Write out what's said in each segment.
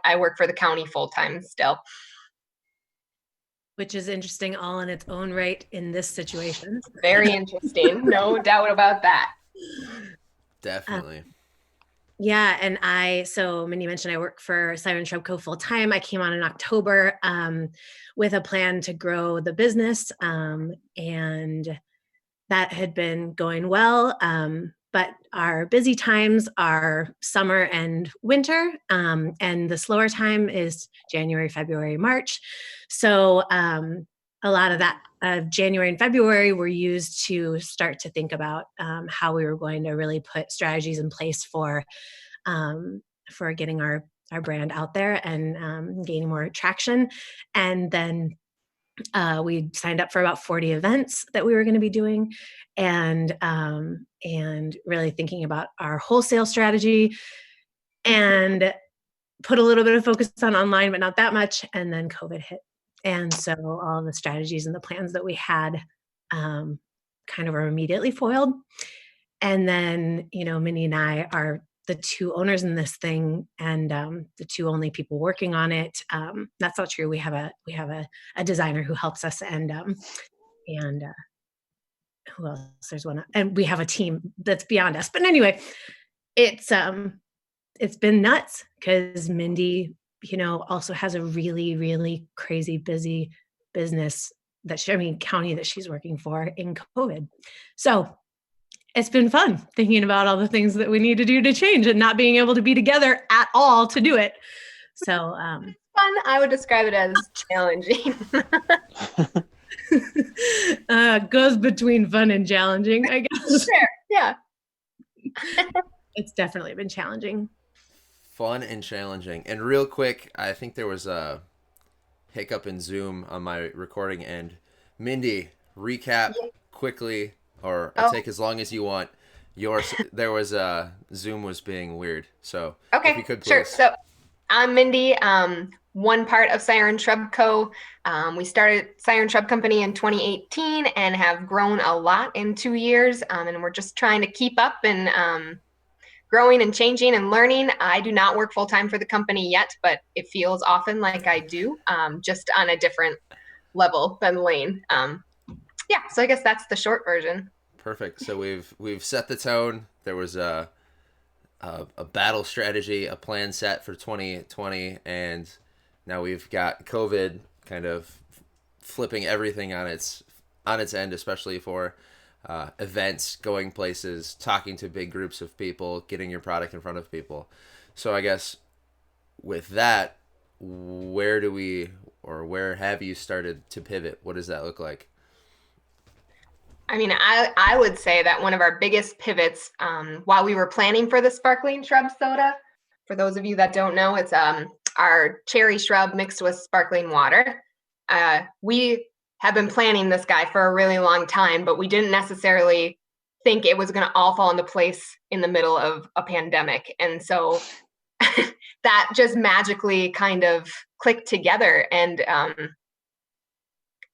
I work for the county full-time still. Which is interesting all in its own right in this situation. Very interesting. No doubt about that. Definitely. Yeah. And so Mindy mentioned I work for Siren Shrub full time. I came on in October with a plan to grow the business. And that had been going well. But our busy times are summer and winter. And the slower time is January, February, March. So a lot of that January and February were used to start to think about how we were going to really put strategies in place for getting our brand out there and gaining more traction. And then we signed up for about 40 events that we were going to be doing, and really thinking about our wholesale strategy, and put a little bit of focus on online, but not that much. And then COVID hit. And so all the strategies and the plans that we had kind of were immediately foiled. And then, Mindy and I are the two owners in this thing, and the two only people working on it. That's not true. We have a designer who helps us, and who else? There's one, and we have a team that's beyond us. But anyway, it's been nuts because Mindy, also has a really, really crazy busy business county that she's working for in COVID. So it's been fun thinking about all the things that we need to do to change and not being able to be together at all to do it. So fun. I would describe it as challenging. Goes between fun and challenging, I guess. Sure. Yeah. It's definitely been challenging. Fun and challenging. And real quick, I think there was a hiccup in Zoom on my recording end. Mindy, recap quickly, or take as long as you want. There was Zoom was being weird. So okay, if you could, please. Sure. So I'm Mindy, one part of Siren Shrub Co. We started Siren Shrub Company in 2018 and have grown a lot in 2 years. And we're just trying to keep up and growing and changing and learning. I do not work full-time for the company yet, but it feels often like I do, just on a different level than Layne. Yeah, so I guess that's the short version. Perfect. So we've set the tone. There was a battle strategy, a plan set for 2020, and now we've got COVID kind of flipping everything on its end, especially for events, going places, talking to big groups of people, getting your product in front of people. So I guess with that, where have you started to pivot? What does that look like? I mean, I would say that one of our biggest pivots, while we were planning for the sparkling shrub soda, for those of you that don't know, it's our cherry shrub mixed with sparkling water. We have been planning this guy for a really long time, but we didn't necessarily think it was going to all fall into place in the middle of a pandemic. And so that just magically kind of clicked together. And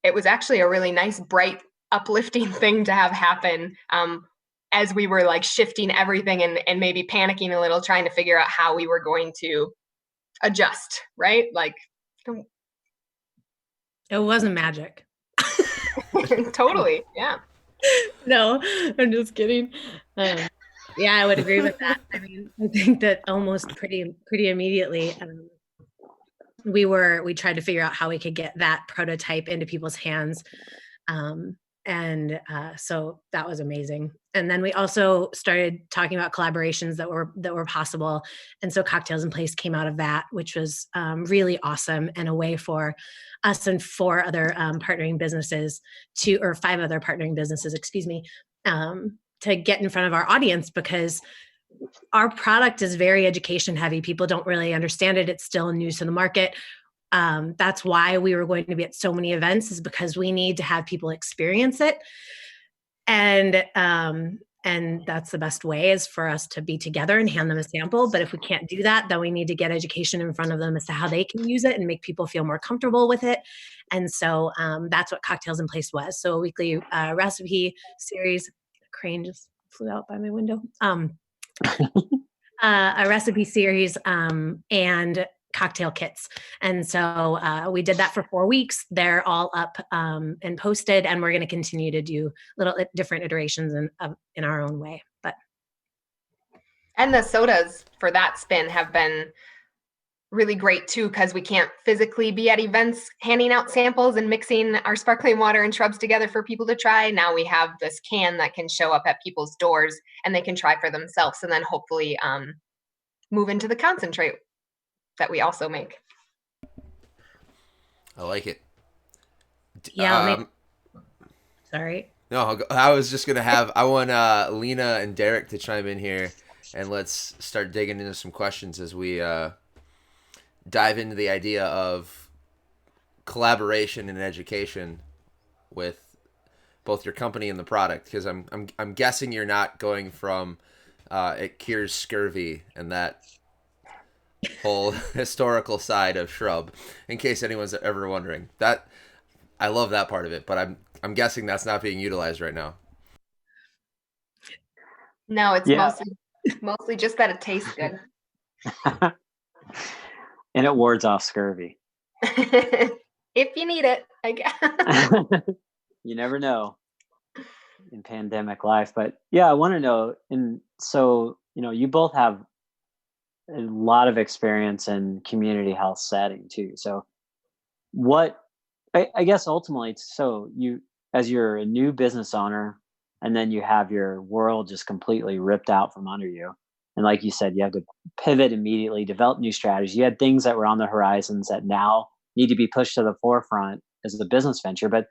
it was actually a really nice, bright, uplifting thing to have happen as we were like shifting everything and maybe panicking a little, trying to figure out how we were going to adjust, right? Like, it wasn't magic. Totally. Yeah. No, I'm just kidding. Yeah, I would agree with that. I mean, I think that almost pretty immediately, we tried to figure out how we could get that prototype into people's hands. So that was amazing. And then we also started talking about collaborations that were possible. And so Cocktails in Place came out of that, which was really awesome, and a way for us and 4 other partnering businesses or 5 other partnering businesses, to get in front of our audience, because our product is very education heavy. People don't really understand it. It's still new to the market. That's why we were going to be at so many events, is because we need to have people experience it. And that's the best way, is for us to be together and hand them a sample. But if we can't do that, then we need to get education in front of them as to how they can use it and make people feel more comfortable with it. And so that's what Cocktails in Place was. So a weekly recipe series. Crane just flew out by my window. A recipe series, and cocktail kits. And so we did that for 4 weeks. They're all up and posted, and we're going to continue to do little different iterations in our own way. And the sodas for that spin have been really great too, because we can't physically be at events handing out samples and mixing our sparkling water and shrubs together for people to try. Now we have this can that can show up at people's doors and they can try for themselves, and then hopefully move into the concentrate that we also make. I like it. Yeah. Sorry. No, I was just gonna have. I want Lyna and Derek to chime in here, and let's start digging into some questions as we dive into the idea of collaboration and education with both your company and the product. Because I'm guessing you're not going from it cures scurvy and that whole historical side of Shrub. In case anyone's ever wondering, that I love that part of it, but I'm guessing that's not being utilized right now. No, it's mostly just that it tastes good. And it wards off scurvy. If you need it, I guess. You never know in pandemic life. But yeah, I want to know, and so, you both have a lot of experience in community health setting too. So what, I guess ultimately, so as you're a new business owner, and then you have your world just completely ripped out from under you. And like you said, you have to pivot immediately, develop new strategies. You had things that were on the horizons that now need to be pushed to the forefront as a business venture. But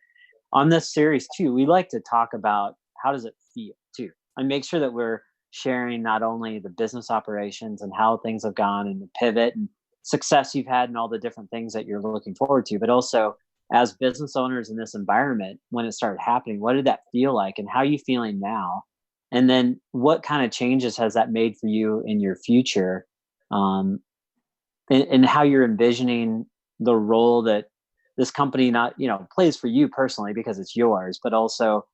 on this series too, we like to talk about how does it feel too, and make sure that we're sharing not only the business operations and how things have gone and the pivot and success you've had and all the different things that you're looking forward to, but also as business owners in this environment, when it started happening, what did that feel like and how are you feeling now? And then what kind of changes has that made for you in your future? And how you're envisioning the role that this company plays for you personally because it's yours, but also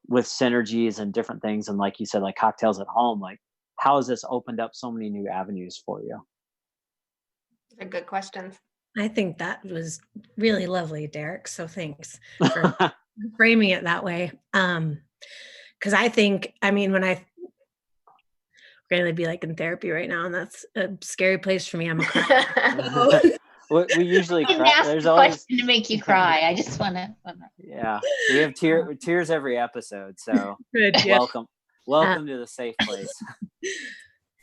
with synergies and different things. And like you said, like cocktails at home, like how has this opened up so many new avenues for you? They're good questions. I think that was really lovely, Derek. So thanks for framing it that way. Because I think, when I really be like in therapy right now, and that's a scary place for me. I'm a crier. We usually cry. Ask There's always question to make you cry. I just want to. Yeah, we have tears every episode. So good, welcome to the safe place.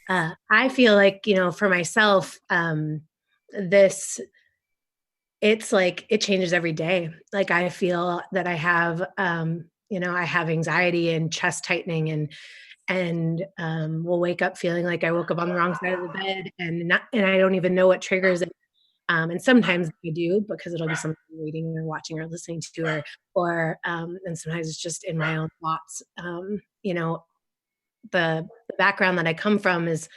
I feel like for myself, it's like it changes every day. Like I feel that I have I have anxiety and chest tightening and will wake up feeling like I woke up on the wrong side of the bed and I don't even know what triggers it. And sometimes I do because it'll be something I'm reading or watching or listening to or and sometimes it's just in my own thoughts. The background that I come from is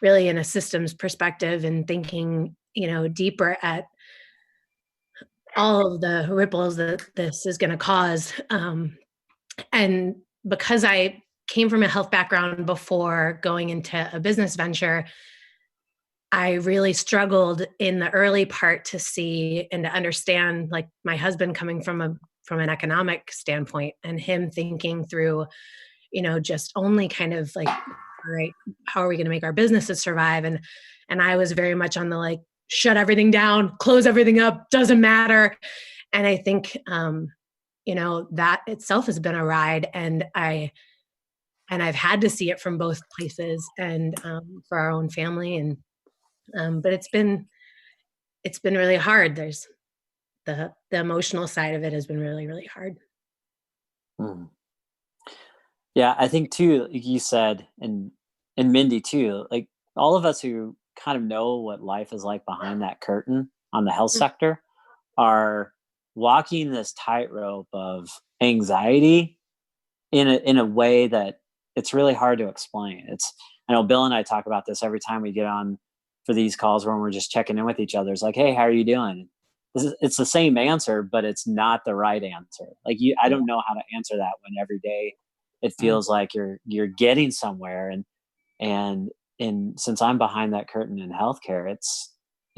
really in a systems perspective and thinking, deeper at all of the ripples that this is going to cause. And because I came from a health background before going into a business venture, I really struggled in the early part to see and to understand, like my husband coming from an economic standpoint and him thinking through, just only kind of like, all right, how are we going to make our businesses survive? And I was very much on the like, shut everything down, close everything up, doesn't matter. And I think, that itself has been a ride, and I've had to see it from both places and for our own family. And but it's been really hard. There's the emotional side of it has been really, really hard. Yeah, I think too, like you said, and Mindy too, like all of us who kind of know what life is like behind that curtain on the health sector are walking this tightrope of anxiety in a way that it's really hard to explain. I know Bill and I talk about this every time we get on for these calls when we're just checking in with each other. It's like, hey, how are you doing? It's the same answer, but it's not the right answer. Like I don't know how to answer that when every day it feels like you're getting somewhere. And since I'm behind that curtain in healthcare,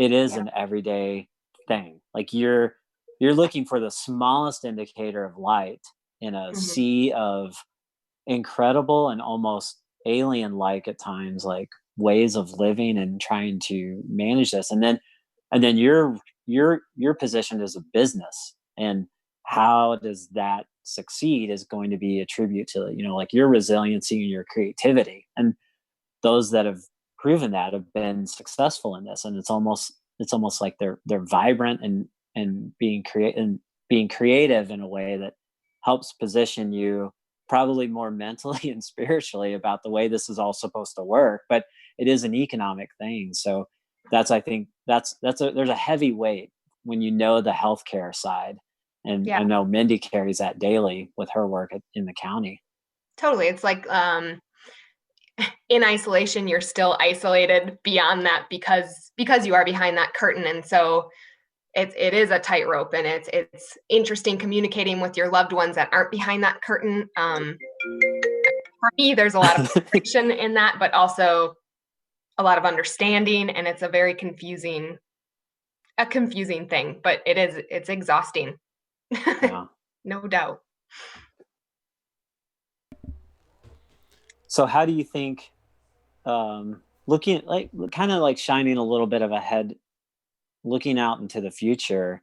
it is an everyday thing. Like you're looking for the smallest indicator of light in a sea of incredible and almost alien like at times, like ways of living and trying to manage this. And then you're positioned as a business, and how does that succeed is going to be a tribute to, like your resiliency and your creativity. And those that have proven that have been successful in this. And it's almost like they're vibrant and being creative in a way that helps position you probably more mentally and spiritually about the way this is all supposed to work. But it is an economic thing. So I think there's a heavy weight when the healthcare side. And I know Mindy carries that daily with her work in the county. Totally. It's like in isolation, you're still isolated beyond that because you are behind that curtain. And so it is a tightrope, and it's interesting communicating with your loved ones that aren't behind that curtain. For me, there's a lot of friction in that, but also a lot of understanding, and it's a very confusing thing, but it's exhausting. Yeah. No doubt. So how do you think, looking at, like, kind of like shining a little bit of a head, looking out into the future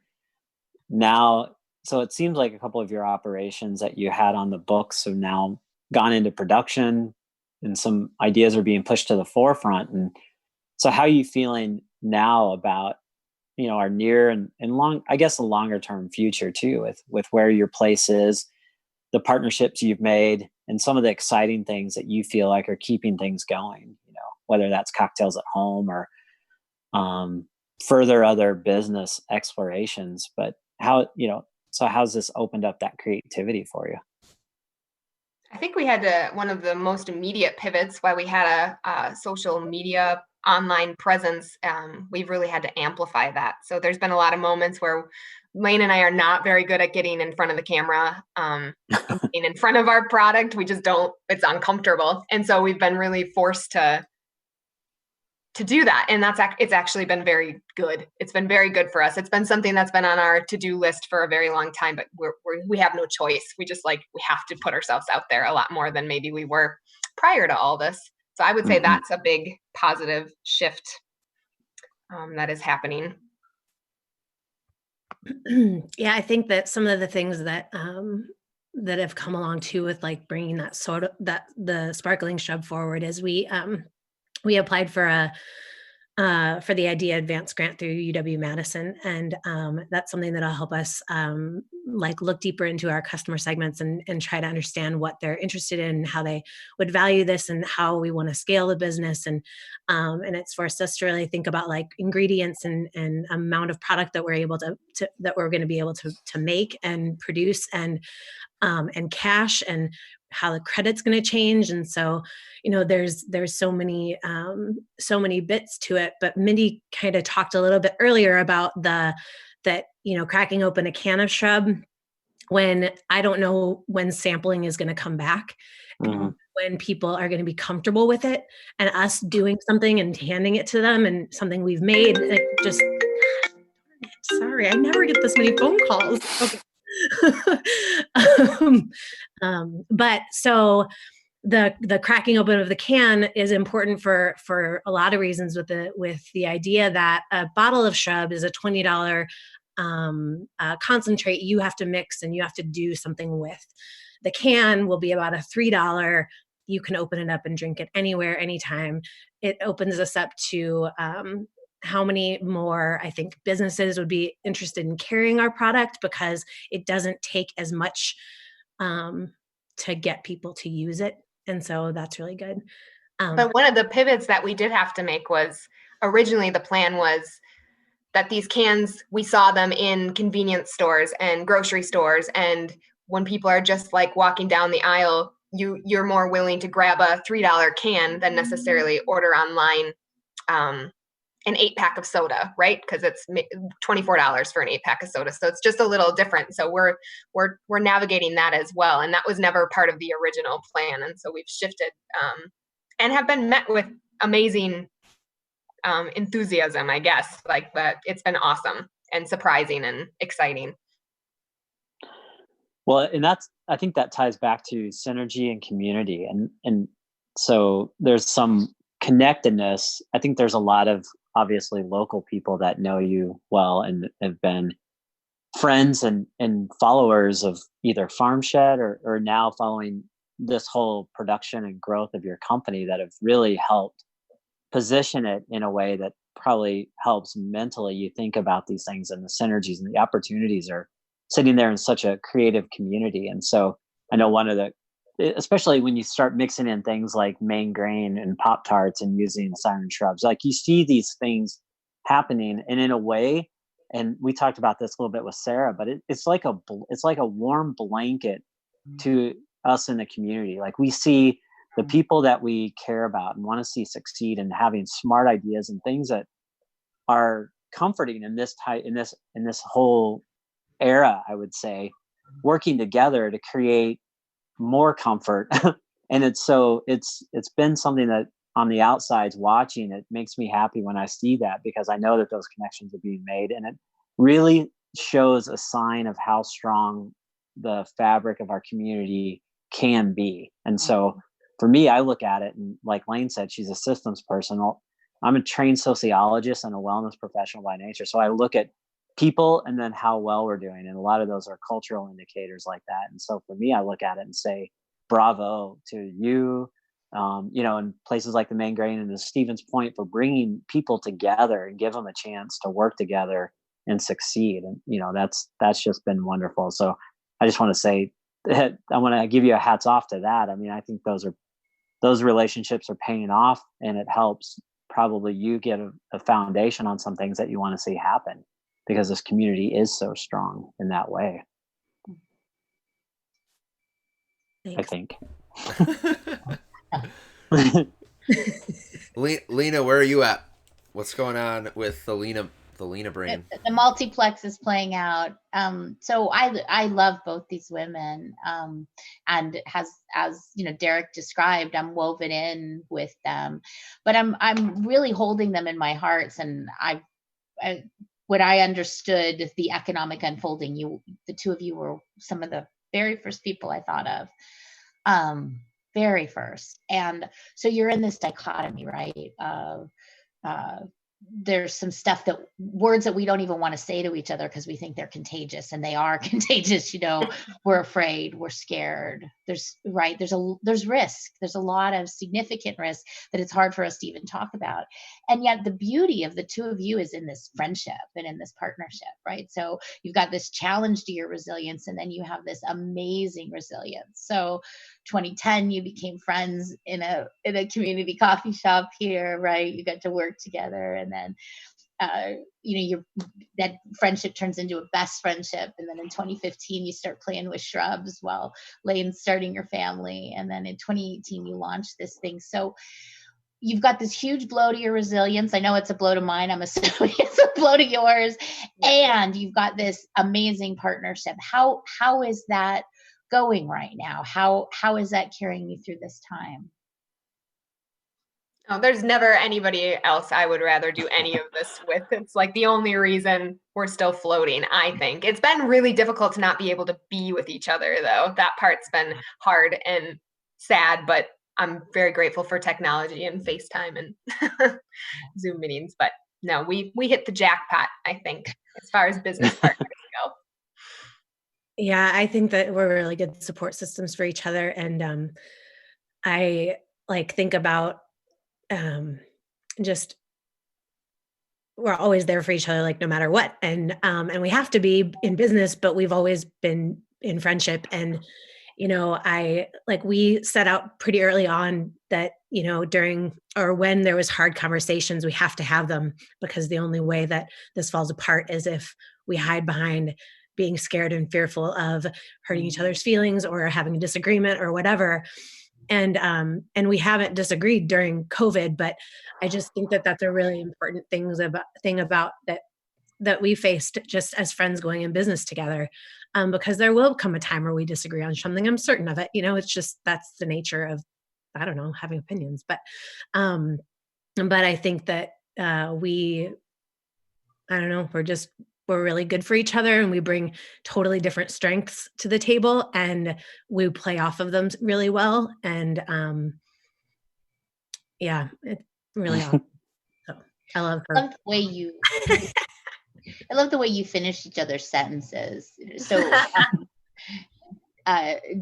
now, so it seems like a couple of your operations that you had on the books have now gone into production, and some ideas are being pushed to the forefront. And so how are you feeling now about, our near and long, I guess, a longer term future too, with where your place is, the partnerships you've made, and some of the exciting things that you feel like are keeping things going, whether that's cocktails at home or further other business explorations. But so how's this opened up that creativity for you? I think we had one of the most immediate pivots while we had a social media online presence. We've really had to amplify that. So there's been a lot of moments where Layne and I are not very good at getting in front of the camera, getting in front of our product. We just don't, it's uncomfortable. And so we've been really forced to do that. And it's actually been very good. It's been very good for us. It's been something that's been on our to-do list for a very long time, but we have no choice. We have to put ourselves out there a lot more than maybe we were prior to all this. So I would say that's a big positive shift that is happening. Yeah, I think that some of the things that have come along too with like bringing the sparkling shrub forward is we applied for the Idea Advance grant through UW-Madison, and that's something that'll help us look deeper into our customer segments and try to understand what they're interested in, how they would value this, and how we want to scale the business. And it's forced us to really think about like ingredients and amount of product that we're able to that we're going to be able to make and produce, and cash, and how the credit's going to change. And so, there's so many bits to it. But Mindy kind of talked a little bit earlier about cracking open a can of shrub when I don't know when sampling is going to come back, and when people are going to be comfortable with it, and us doing something and handing it to them and something we've made. It just, sorry, I never get this many phone calls. Okay. But so the cracking open of the can is important for a lot of reasons, with the idea that a bottle of shrub is a $20 concentrate you have to mix and you have to do something with. The can will be about a $3. You can open it up and drink it anywhere, anytime. It opens us up to how many more, I think, businesses would be interested in carrying our product, because it doesn't take as much to get people to use it. And so that's really good. But one of the pivots that we did have to make was, originally the plan was that these cans, we saw them in convenience stores and grocery stores. And when people are just like walking down the aisle, you're more willing to grab a $3 can than necessarily order online an 8-pack of soda, right? Because it's $24 for an 8-pack of soda. So it's just a little different. So we're navigating that as well. And that was never part of the original plan. And so we've shifted and have been met with amazing enthusiasm, I guess. Like, but it's been awesome and surprising and exciting. Well, and I think that ties back to synergy and community. And so there's some connectedness. I think there's a lot of obviously local people that know you well and have been friends and followers of either Farm Shed or now following this whole production and growth of your company that have really helped position it in a way that probably helps mentally you think about these things, and the synergies and the opportunities are sitting there in such a creative community. And so I know one of the, especially when you start mixing in things like Maine grain and Pop Tarts and using Siren Shrubs, like you see these things happening, and in a way, and we talked about this a little bit with Sarah, but it's like a warm blanket to us in the community. Like we see the people that we care about and want to see succeed and having smart ideas and things that are comforting in this whole era, I would say, working together to create more comfort. And it's been something that on the outsides watching, it makes me happy when I see that, because I know that those connections are being made, and it really shows a sign of how strong the fabric of our community can be. And so for me, I look at it, and like Layne said, she's a systems person. I'm a trained sociologist and a wellness professional by nature. So I look at people and then how well we're doing. And a lot of those are cultural indicators like that. And so for me, I look at it and say, bravo to you, in places like the Maine Grain and the Stevens Point, for bringing people together and give them a chance to work together and succeed. And, that's just been wonderful. So I just want to say that I want to give you a hats off to that. I mean, I think those relationships are paying off, and it helps probably you get a foundation on some things that you want to see happen, because this community is so strong in that way. Thanks. I think. Lyna, where are you at? What's going on with the Lyna brain? The multiplex is playing out. So I love both these women, and as Derek described, I'm woven in with them, but I'm really holding them in my hearts. And when I understood the economic unfolding, the two of you were some of the very first people I thought of, very first. And so you're in this dichotomy, right? There's some stuff words that we don't even want to say to each other because we think they're contagious, and they are contagious. We're afraid, we're scared. There's risk. There's a lot of significant risk that it's hard for us to even talk about. And yet the beauty of the two of you is in this friendship and in this partnership, right? So you've got this challenge to your resilience, and then you have this amazing resilience. So 2010, you became friends in a community coffee shop here, right? You got to work together, and then that friendship turns into a best friendship. And then in 2015, you start playing with shrubs while Layne's starting your family. And then in 2018, you launched this thing. So you've got this huge blow to your resilience. I know it's a blow to mine. I'm assuming it's a blow to yours. And you've got this amazing partnership. How is that going right now? How is that carrying you through this time? Oh, there's never anybody else I would rather do any of this with. It's like the only reason we're still floating, I think. It's been really difficult to not be able to be with each other, though. That part's been hard and sad, but I'm very grateful for technology and FaceTime and Zoom meetings. But no, we hit the jackpot, I think, as far as business partners go. Yeah, I think that we're really good support systems for each other. And I think about just we're always there for each other, no matter what. And we have to be in business, but we've always been in friendship. And, we set out pretty early on that, during or when there was hard conversations, we have to have them, because the only way that this falls apart is if we hide behind being scared and fearful of hurting each other's feelings or having a disagreement or whatever. And we haven't disagreed during COVID, but I just think that that's a really important thing about that we faced just as friends going in business together, because there will come a time where we disagree on something. I'm certain of it. It's just, that's the nature of, I don't know, having opinions. But I think that we, I don't know, we're really good for each other, and we bring totally different strengths to the table, and we play off of them really well. And yeah, it's really awesome. So I love her. I love the way I love the way you finish each other's sentences. So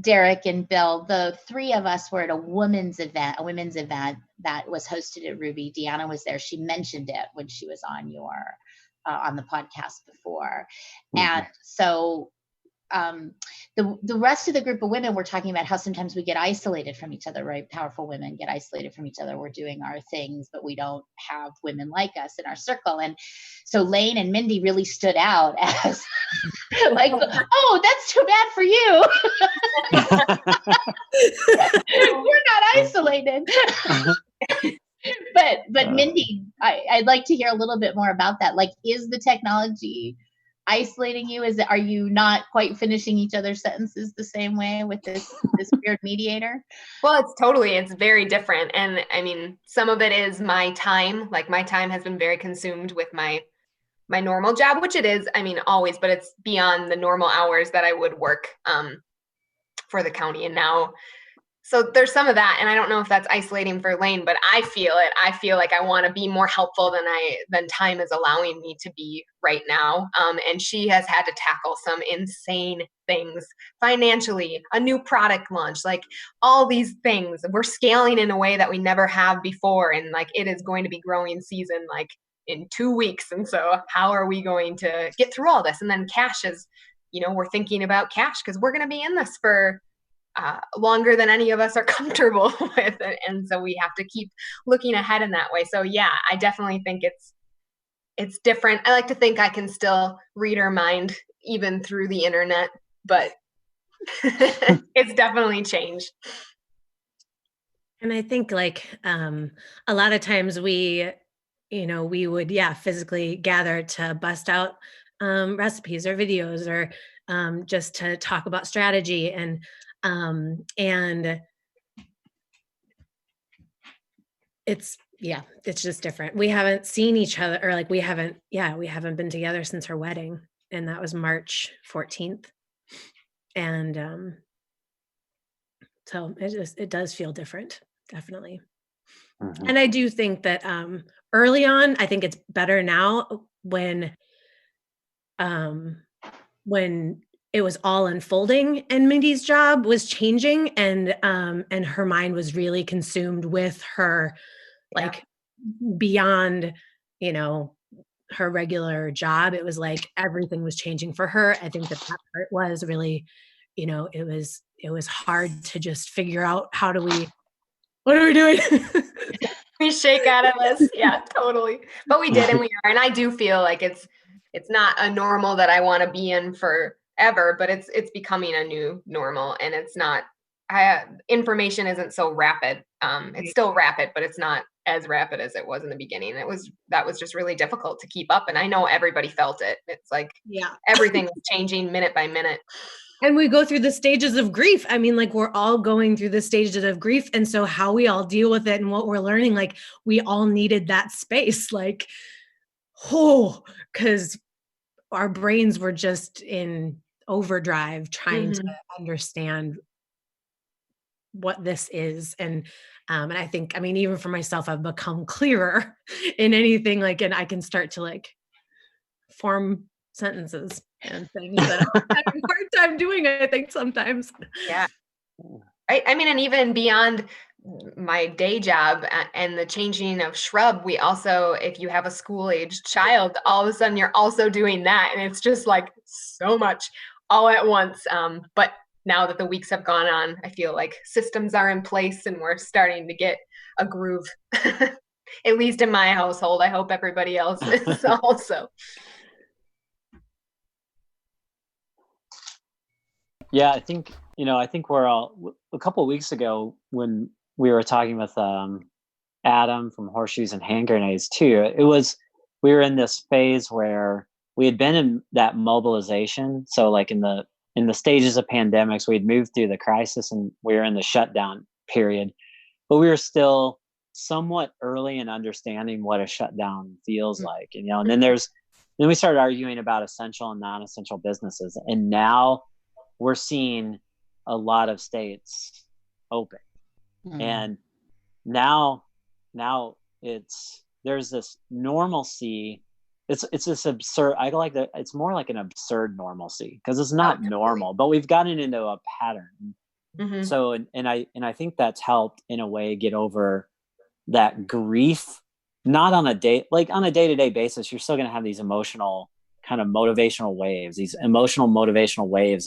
Derek and Bill, the three of us were at a women's event that was hosted at Ruby. Deanna was there. She mentioned it when she was on on the podcast before. And so the rest of the group of women were talking about how sometimes we get isolated from each other, right? Powerful women get isolated from each other. We're doing our things, but we don't have women like us in our circle. And so Layne and Mindy really stood out as like, oh, that's too bad for you. We're not isolated. But Mindy, I'd like to hear a little bit more about that. Like, is the technology isolating you? Are you not quite finishing each other's sentences the same way with this weird mediator? Well, it's very different. And I mean, some of it is my time. Like, my time has been very consumed with my normal job, which it is, I mean, always, but it's beyond the normal hours that I would work for the county. And now, so there's some of that, and I don't know if that's isolating for Layne, but I feel it. I feel like I want to be more helpful than time is allowing me to be right now. And she has had to tackle some insane things financially, a new product launch, like all these things. We're scaling in a way that we never have before, and like it is going to be growing season like in 2 weeks. And so how are we going to get through all this? And then cash is, we're thinking about cash because we're going to be in this for longer than any of us are comfortable with it. And so we have to keep looking ahead in that way. So yeah, I definitely think it's different. I like to think I can still read her mind even through the internet, but it's definitely changed. And I think like a lot of times we would physically gather to bust out recipes or videos or just to talk about strategy, and it's just different. We haven't seen each other, or like we haven't been together since her wedding, and that was March 14th. And so it does feel different, definitely. And I do think that early on, I think it's better now when it was all unfolding and Mindy's job was changing, and her mind was really consumed with her, like beyond, her regular job. It was like everything was changing for her. I think that part was really, it was hard to just figure out what are we doing? We shake out of this. Yeah, totally. But we did, and we are. And I do feel like it's not a normal that I want to be in forever, but it's becoming a new normal, and it's not, information isn't so rapid. It's still rapid, but it's not as rapid as it was in the beginning. That was just really difficult to keep up. And I know everybody felt it. It's like, everything was changing minute by minute. And we go through the stages of grief. I mean, like we're all going through the stages of grief. And so how we all deal with it and what we're learning, like we all needed that space, like, because our brains were just in overdrive trying to understand what this is. And I think, I mean, even for myself, I've become clearer in anything, like, and I can start to like form sentences and things that I have a hard time doing, I think sometimes. Yeah. I mean, and even beyond my day job and the changing of Shrub, we also, if you have a school-aged child, all of a sudden you're also doing that. And it's just like so much all at once. But now that the weeks have gone on, I feel like systems are in place and we're starting to get a groove, at least in my household. I hope everybody else is also. Yeah, I think we're all, a couple of weeks ago when we were talking with Adam from Horseshoes and Hand Grenades too, we were in this phase where we had been in that mobilization. So like in the stages of pandemics, we had moved through the crisis and we were in the shutdown period, but we were still somewhat early in understanding what a shutdown feels like, and then we started arguing about essential and non-essential businesses, and now we're seeing a lot of states open, and now there's this normalcy. It's this absurd. I like that. It's more like an absurd normalcy because it's not normal, but we've gotten into a pattern. So, and I think that's helped in a way get over that grief. Not on a day-to-day basis, you're still going to have these emotional kind of motivational waves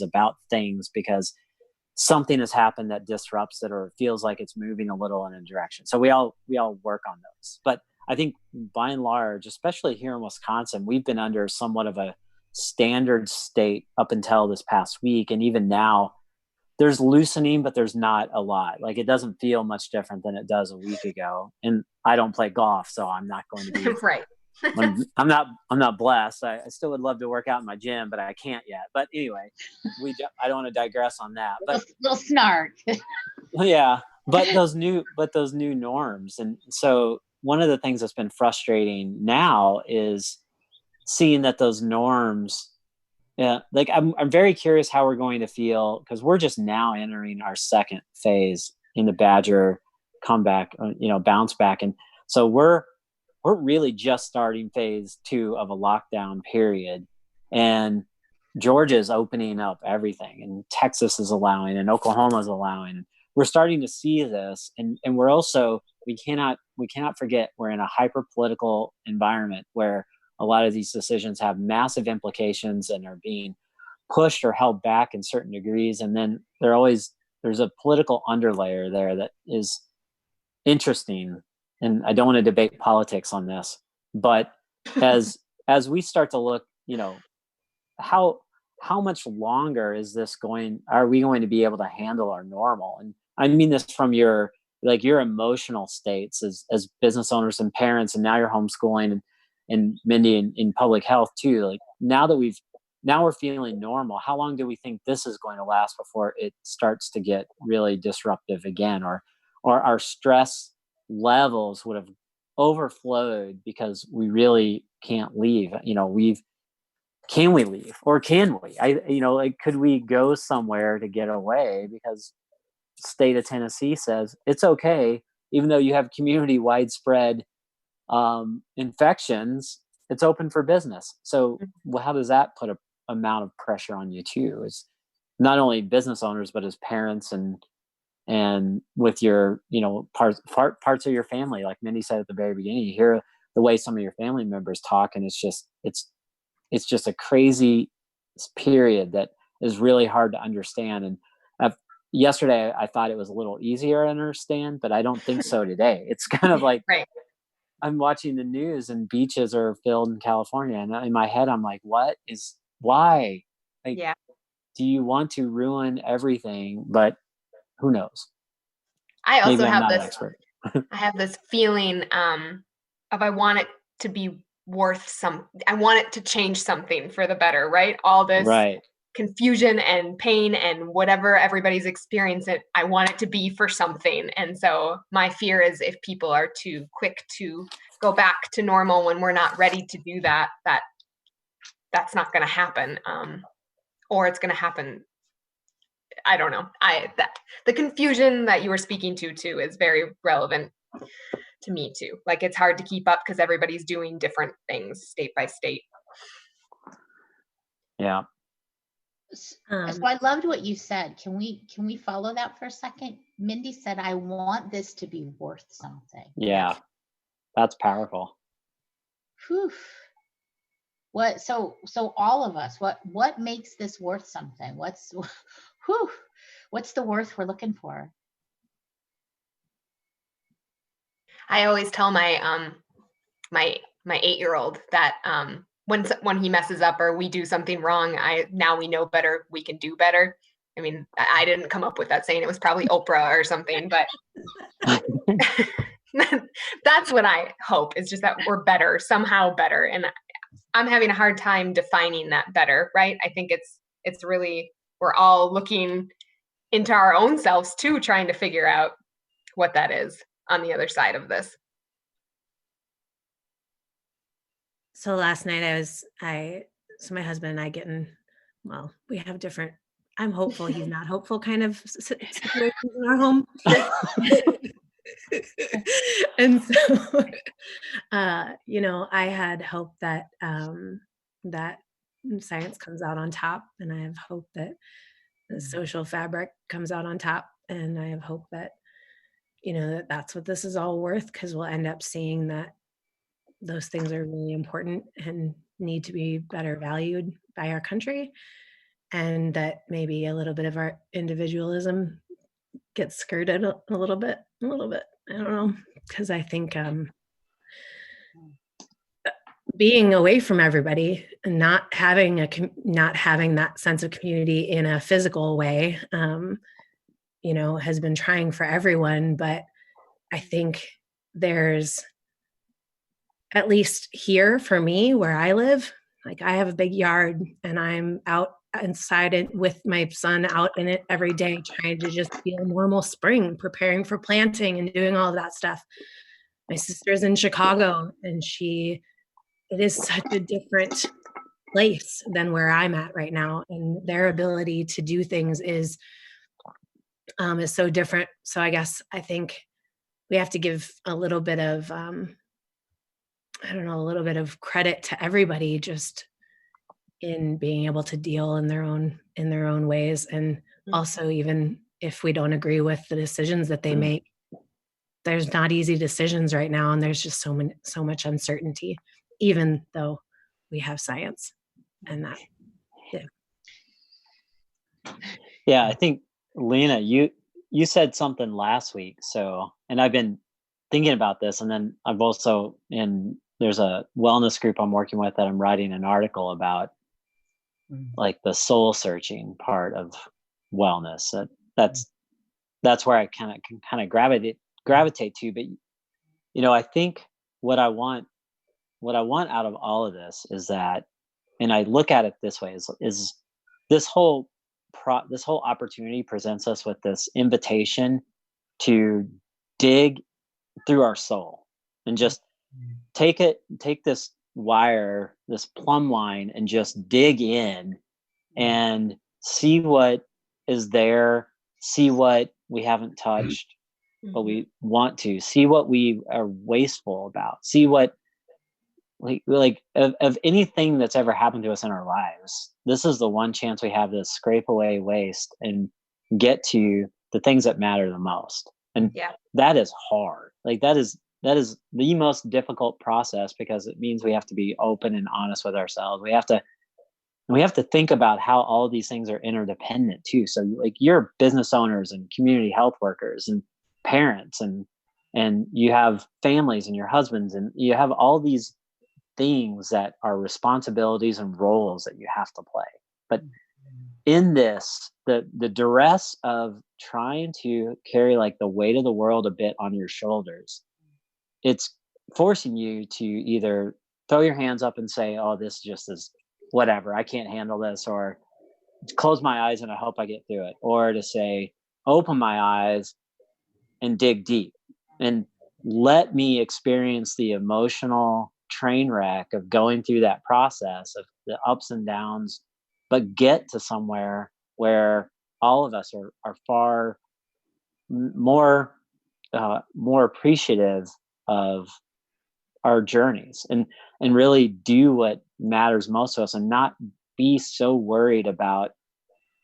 about things because something has happened that disrupts it or feels like it's moving a little in a direction. So we all work on those. But I think by and large, especially here in Wisconsin, we've been under somewhat of a standard state up until this past week. And even now there's loosening, but there's not a lot. Like it doesn't feel much different than it does a week ago. And I don't play golf, so I'm not going to be right. I'm not blessed. I still would love to work out in my gym, but I can't yet. But anyway, I don't want to digress on that. But little snark. Yeah, but those new norms, and so one of the things that's been frustrating now is seeing that those norms. Yeah, like I'm very curious how we're going to feel because we're just now entering our second phase in the Badger comeback, bounce back, and so we're really just starting phase 2 of a lockdown period, and Georgia's opening up everything, and Texas is allowing, and Oklahoma is allowing. We're starting to see this, and we're also we cannot forget we're in a hyper political environment where a lot of these decisions have massive implications and are being pushed or held back in certain degrees. And then there's a political underlayer there that is interesting. And I don't want to debate politics on this, but as we start to look, how much longer are we going to be able to handle our normal? And I mean this from your emotional states as business owners and parents, and now you're homeschooling and Mindy in public health too. Like now we're feeling normal. How long do we think this is going to last before it starts to get really disruptive again, or our stress levels would have overflowed because we really can't leave? Can we leave, or can we? Could we go somewhere to get away because state of Tennessee says it's okay, even though you have community widespread infections, it's open for business. So how does that put a amount of pressure on you too, as not only business owners, but as parents and with your, parts of your family? Like Mindy said at the very beginning, you hear the way some of your family members talk, and it's just a crazy period that is really hard to understand. And yesterday I thought it was a little easier to understand, but I don't think so today. It's kind of like, right. I'm watching the news and beaches are filled in California. And in my head, I'm like, why? Like, yeah. Do you want to ruin everything? But who knows? I also Maybe I'm have not an this, expert. I have this feeling of I want it to be worth I want it to change something for the better, right? All this confusion and pain and whatever everybody's experiencing, I want it to be for something. And so my fear is if people are too quick to go back to normal when we're not ready to do that, that's not going to happen. Or it's going to happen. I don't know. The confusion that you were speaking to too is very relevant to me too. Like it's hard to keep up because everybody's doing different things state by state. Yeah. So I loved what you said. Can we follow that for a second? Mindy said, I want this to be worth something. Yeah. That's powerful. Whew. So all of us, what makes this worth something? What's the worth we're looking for? I always tell my my 8-year-old that when he messes up or we do something wrong, now we know better, we can do better. I mean, I didn't come up with that saying. It was probably Oprah or something, but that's what I hope, is just that we're better, somehow better. And I'm having a hard time defining that better, right? I think it's really, we're all looking into our own selves too, trying to figure out what that is. on the other side of this. So last night so my husband and I we have different, I'm hopeful, he's not hopeful kind of situations in our home. And so, I had hoped that, that science comes out on top, and I have hope that the social fabric comes out on top. And I have hope that, that's what this is all worth, because we'll end up seeing that those things are really important and need to be better valued by our country, and that maybe a little bit of our individualism gets skirted a little bit. I don't know, because I think being away from everybody and not having that sense of community in a physical way, has been trying for everyone. But I think there's, at least here for me where I live, like I have a big yard and I'm out inside it with my son out in it every day, trying to just be a normal spring, preparing for planting and doing all of that stuff. My sister's in Chicago, and it is such a different place than where I'm at right now. And their ability to do things is so different. So I think we have to give a little bit of, a little bit of credit to everybody just in being able to deal in their own ways. And also, even if we don't agree with the decisions that they make, there's not easy decisions right now. And there's just so much uncertainty, even though we have science and that. Yeah, I think, Lena, you said something last week. So, and I've been thinking about this, and then I've also there's a wellness group I'm working with that I'm writing an article about, like the soul searching part of wellness. That's where I can kind of gravitate to. But I think what I want out of all of this is that, and I look at it this way, is this whole opportunity presents us with this invitation to dig through our soul and just take this wire, this plumb line, and just dig in and see what is there, see what we haven't touched, but we want to see what we are wasteful about, see what of anything that's ever happened to us in our lives. This is the one chance we have to scrape away waste and get to the things that matter the most. And that is hard. Like that is the most difficult process, because it means we have to be open and honest with ourselves. We have to think about how all of these things are interdependent too. So like you're business owners and community health workers and parents, and you have families and your husbands, and you have all these things that are responsibilities and roles that you have to play. But in this, the duress of trying to carry like the weight of the world a bit on your shoulders, it's forcing you to either throw your hands up and say, oh, this just is whatever, I can't handle this, or close my eyes and I hope I get through it, or to say, open my eyes and dig deep and let me experience the emotional train wreck of going through that process of the ups and downs, but get to somewhere where all of us are far more appreciative of our journeys and really do what matters most to us, and not be so worried about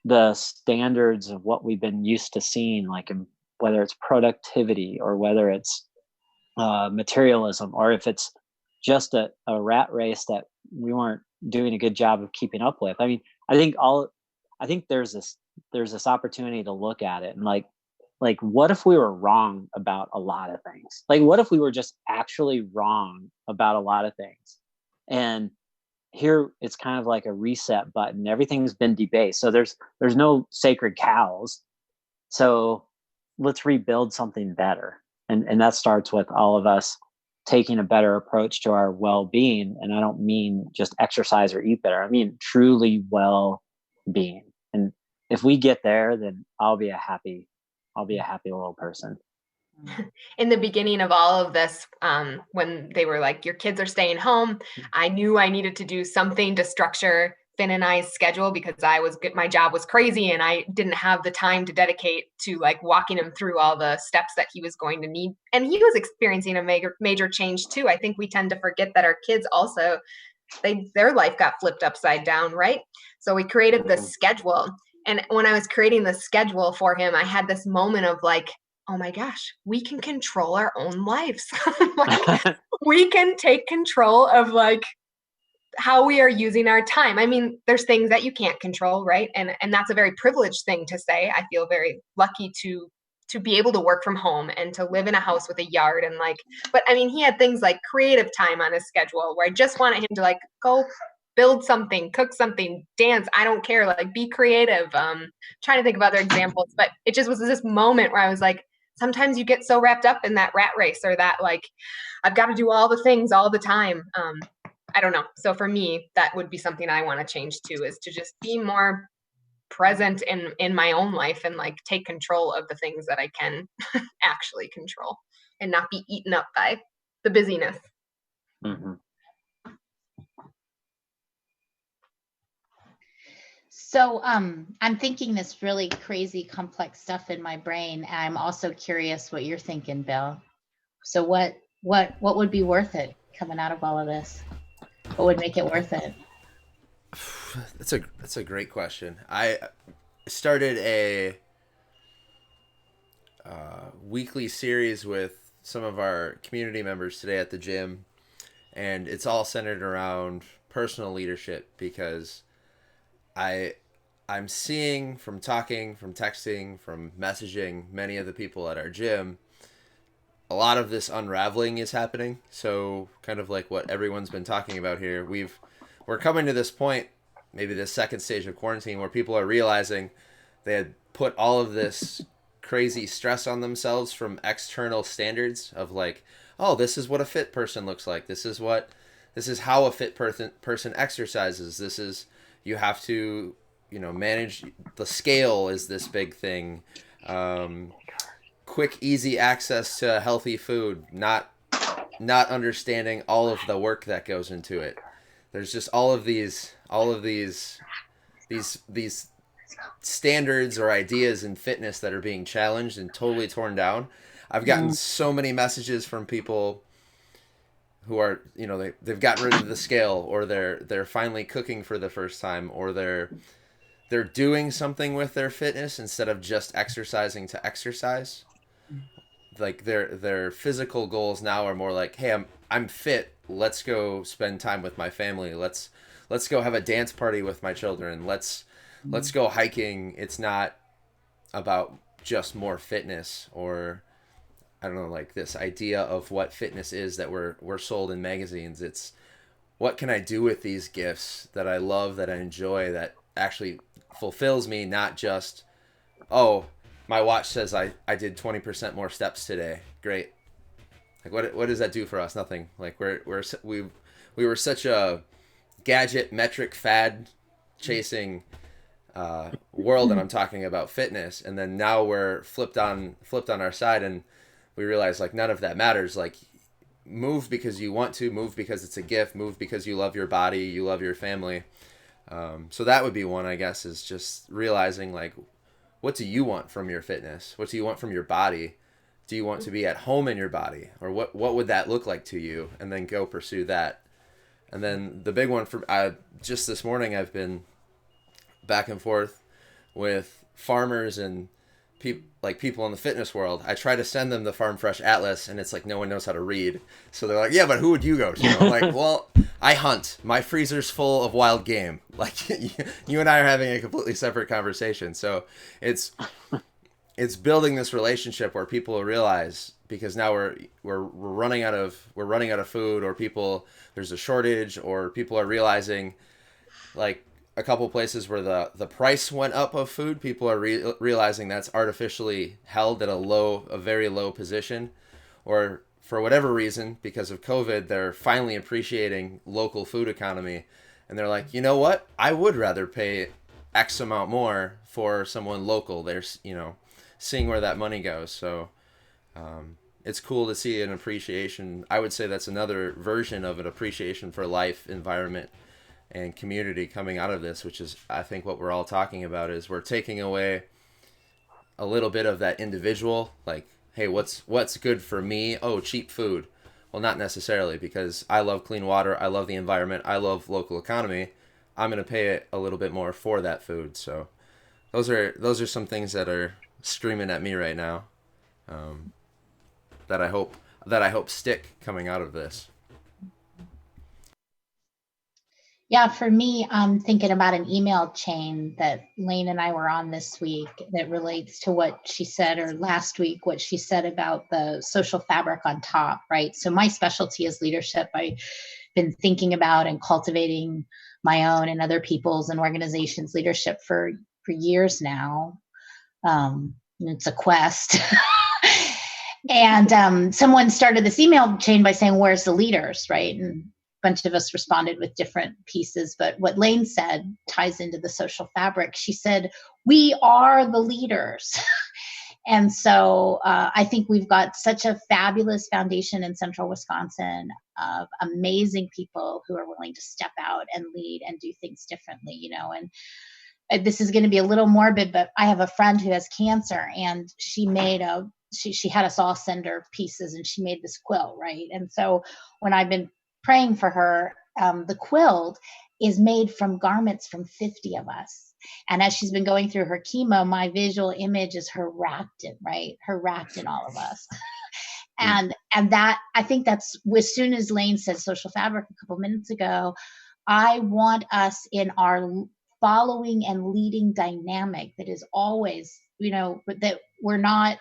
the standards of what we've been used to seeing, like whether it's productivity or whether it's materialism, or if it's just a rat race that we weren't doing a good job of keeping up with. I mean, I think there's this opportunity to look at it and like what if we were wrong about a lot of things? Like what if we were just actually wrong about a lot of things? And here it's kind of like a reset button. Everything's been debased. So there's no sacred cows. So let's rebuild something better. And that starts with all of us taking a better approach to our well-being. And I don't mean just exercise or eat better. I mean truly well-being. And if we get there, then I'll be a happy little person. in the beginning of all of this, when they were like, your kids are staying home, I knew I needed to do something to structure Finn and I's schedule because my job was crazy and I didn't have the time to dedicate to like walking him through all the steps that he was going to need. And he was experiencing a major change too. I think we tend to forget that our kids also, their life got flipped upside down, right? So we created this schedule. And when I was creating the schedule for him, I had this moment of like, oh my gosh, we can control our own lives. Like, we can take control of like how we are using our time. I mean, there's things that you can't control, right? And that's a very privileged thing to say. I feel very lucky to be able to work from home and to live in a house with a yard and like, but I mean, he had things like creative time on his schedule where I just wanted him to like go build something, cook something, dance. I don't care, like be creative. Trying to think of other examples, but it just was this moment where I was like, sometimes you get so wrapped up in that rat race or that like, I've got to do all the things all the time. I don't know. So for me, that would be something I want to change too, is to just be more present in my own life and like take control of the things that I can actually control and not be eaten up by the busyness. Mm-hmm. So I'm thinking this really crazy complex stuff in my brain, and I'm also curious what you're thinking, Bill. So what would be worth it coming out of all of this? What would make it worth it? That's a great question. I started a weekly series with some of our community members today at the gym, and it's all centered around personal leadership because I'm seeing from talking, from texting, from messaging many of the people at our gym, a lot of this unraveling is happening. So kind of like what everyone's been talking about here, we're coming to this point, maybe the second stage of quarantine, where people are realizing they had put all of this crazy stress on themselves from external standards of like, oh, this is what a fit person looks like. This is how a fit person exercises. This is, you have to, manage the scale is this big thing. Quick, easy access to healthy food, not understanding all of the work that goes into it. There's just all of these standards or ideas in fitness that are being challenged and totally torn down. I've gotten so many messages from people who are, they've gotten rid of the scale, or they're finally cooking for the first time, or they're doing something with their fitness instead of just exercising to exercise. Like their physical goals now are more like, hey, I'm fit. Let's go spend time with my family. Let's go have a dance party with my children. Let's go hiking. It's not about just more fitness, or I don't know, like this idea of what fitness is that we're sold in magazines. It's what can I do with these gifts that I love, that I enjoy, that actually fulfills me, not just, oh, my watch says I did 20% more steps today. Great. Like what does that do for us? Nothing. Like we were such a gadget metric fad chasing world, and I'm talking about fitness, and then now we're flipped on our side, and we realize like none of that matters. Like move because you want to, move because it's a gift, move because you love your body, you love your family. So that would be one, I guess, is just realizing like, what do you want from your fitness? What do you want from your body? Do you want to be at home in your body, or what would that look like to you? And then go pursue that. And then the big one for just this morning, I've been back and forth with farmers and people in the fitness world. I try to send them the Farm Fresh Atlas, and it's like no one knows how to read. So they're like, yeah, but who would you go to? I'm like, well, I hunt. My freezer's full of wild game. Like you and I are having a completely separate conversation. So it's building this relationship where people realize, because now we're running out of food, or there's a shortage, or people are realizing, like a couple places where the price went up of food, people are realizing that's artificially held at a very low position, or for whatever reason, because of COVID, they're finally appreciating local food economy, and they're like, you know what, I would rather pay X amount more for someone local. They're seeing where that money goes. So it's cool to see an appreciation. I would say that's another version of an appreciation for life, environment, and community coming out of this, which is, I think, what we're all talking about. Is we're taking away a little bit of that individual, like, hey, what's good for me? Oh, cheap food. Well, not necessarily, because I love clean water, I love the environment, I love local economy. I'm going to pay it a little bit more for that food. So those are some things that are screaming at me right now, that I hope stick coming out of this. Yeah, for me, I'm thinking about an email chain that Layne and I were on this week that relates to what she said, or last week, what she said about the social fabric on top, right? So my specialty is leadership. I've been thinking about and cultivating my own and other people's and organizations' leadership for years now. It's a quest. And someone started this email chain by saying, where's the leaders, right? And bunch of us responded with different pieces, but what Layne said ties into the social fabric. She said, we are the leaders. And so I think we've got such a fabulous foundation in central Wisconsin of amazing people who are willing to step out and lead and do things differently, you know. And this is going to be a little morbid, but I have a friend who has cancer, and she made she had us all send her pieces, and she made this quilt, right? And so when I've been praying for her, the quilt is made from garments from 50 of us. And as she's been going through her chemo, my visual image is her wrapped in, right? Her wrapped in all of us. And that, I think that's, as soon as Layne said social fabric a couple minutes ago, I want us in our following and leading dynamic that is always, you know, that we're not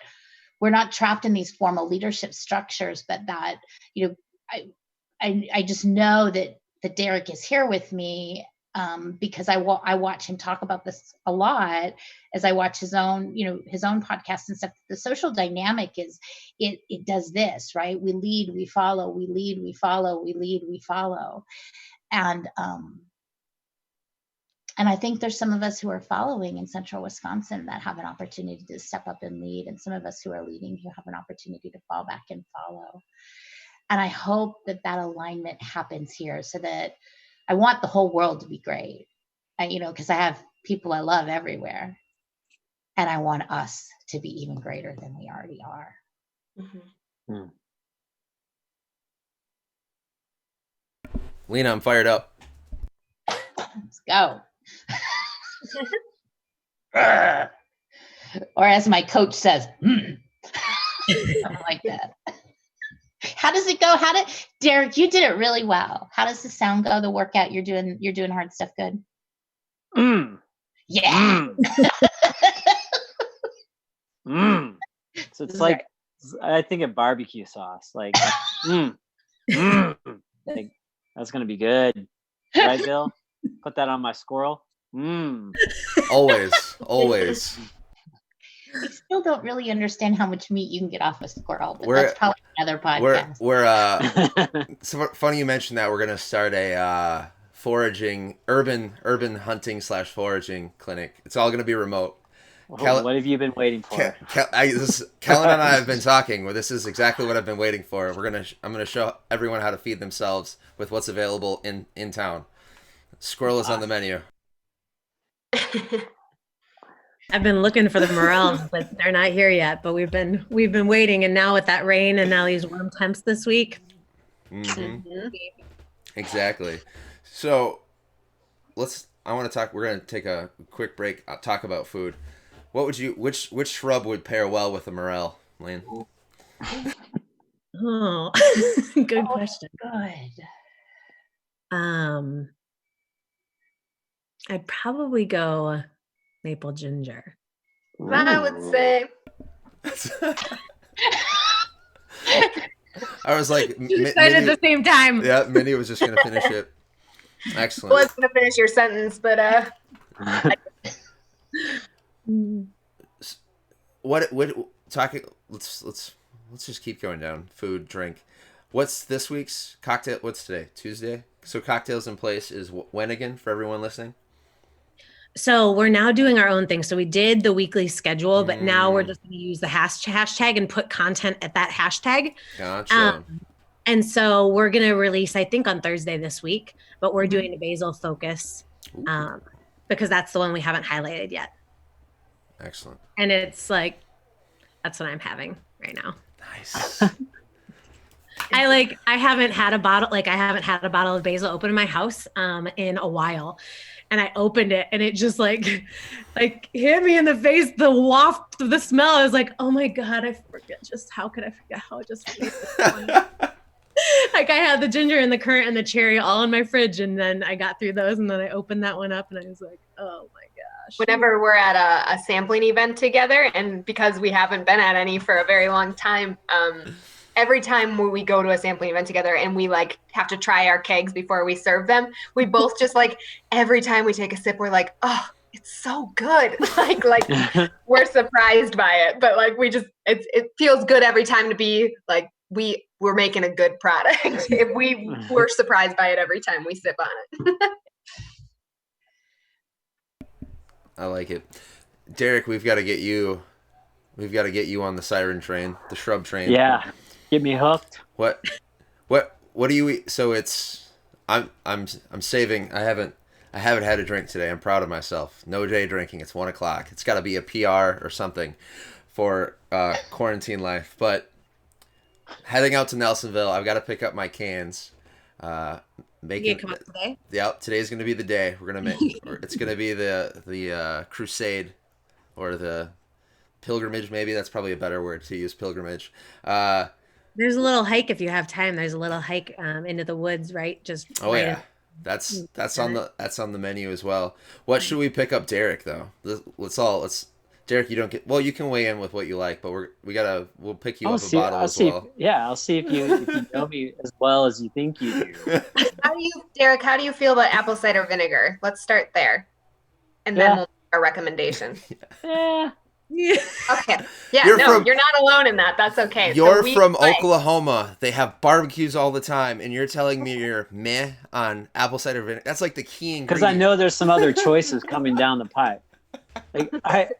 trapped in these formal leadership structures, but that, you know, I just know that Derek is here with me, because I watch him talk about this a lot as I watch his own podcast and stuff. The social dynamic is, it does this, right? We lead, we follow, we lead, we follow, we lead, we follow. And I think there's some of us who are following in central Wisconsin that have an opportunity to step up and lead, and some of us who are leading who have an opportunity to fall back and follow. And I hope that alignment happens here, so that I want the whole world to be great, because I have people I love everywhere. And I want us to be even greater than we already are. Mm-hmm. Lyna, I'm fired up. Let's go. Or as my coach says, something like that. How does it go? Derek, you did it really well. How does the sound go? The workout, you're doing hard stuff good. Yeah. So it's like, I think of barbecue sauce, like, like, that's gonna be good, right, Bill? Put that on my squirrel. Always. I still don't really understand how much meat you can get off a squirrel, but that's probably another podcast. We're funny you mentioned that. We're gonna start a foraging, urban hunting / foraging clinic. It's all gonna be remote. What have you been waiting for? Kellen and I have been talking. Well, this is exactly what I've been waiting for. I'm gonna show everyone how to feed themselves with what's available in town. Squirrel is on the menu. I've been looking for the morels, but they're not here yet. But we've been waiting, and now with that rain and now these warm temps this week. Mm-hmm. Exactly. So I want to talk. We're going to take a quick break. Talk about food. Which shrub would pair well with a morel, Layne? Oh, good question. Good. I'd probably go maple ginger. I would say. I was like, You said at the same time. Yeah, Mindy was just gonna finish it. Excellent. I was gonna finish your sentence, but let's just keep going down. Food, drink. What's this week's cocktail? What's today? Tuesday. So cocktails in place is when again for everyone listening? So we're now doing our own thing. So we did the weekly schedule, but now we're just going to use the hashtag and put content at that hashtag. Gotcha. And so we're going to release, I think, on Thursday this week, but we're doing a basil focus because that's the one we haven't highlighted yet. Excellent. And it's like, that's what I'm having right now. Nice. I haven't had a bottle of basil open in my house in a while. And I opened it and it just like hit me in the face, the waft of the smell. I was like, oh my God, how could I forget how it just tasted? Like I had the ginger and the currant and the cherry all in my fridge. And then I got through those and then I opened that one up and I was like, oh my gosh. Whenever we're at a sampling event together, and because we haven't been at any for a very long time, every time when we go to a sampling event together and we like have to try our kegs before we serve them, we both just like, every time we take a sip, we're like, oh, it's so good. like we're surprised by it, but like it feels good every time to be like, we're making a good product. If we're surprised by it every time we sip on it. I like it. Derek, we've got to get you on the Siren train, the shrub train. Yeah. Get me hooked. What do you eat? So I'm saving. I haven't had a drink today. I'm proud of myself. No day drinking. It's 1:00. It's got to be a PR or something for quarantine life. But heading out to Nelsonville, I've got to pick up my cans. You come up today? Yep, today's gonna be the day. We're gonna make. It's gonna be the crusade, or the pilgrimage. Maybe that's probably a better word to use. Pilgrimage. There's a little hike if you have time. There's a little hike into the woods, right? Yeah, that's on the menu as well. What should we pick up, Derek? Though let's Derek, you don't get. Well, you can weigh in with what you like, but we'll pick you up a bottle as well. Yeah, I'll see if you know me as well as you think you do. Derek, how do you feel about apple cider vinegar? Let's start there, and then we'll make our recommendation. Yeah. Okay. Yeah. You're not alone in that. That's okay. You're from Oklahoma. They have barbecues all the time, and you're telling me you're meh on apple cider vinegar. That's like the key ingredient. Because I know there's some other choices coming down the pipe. Like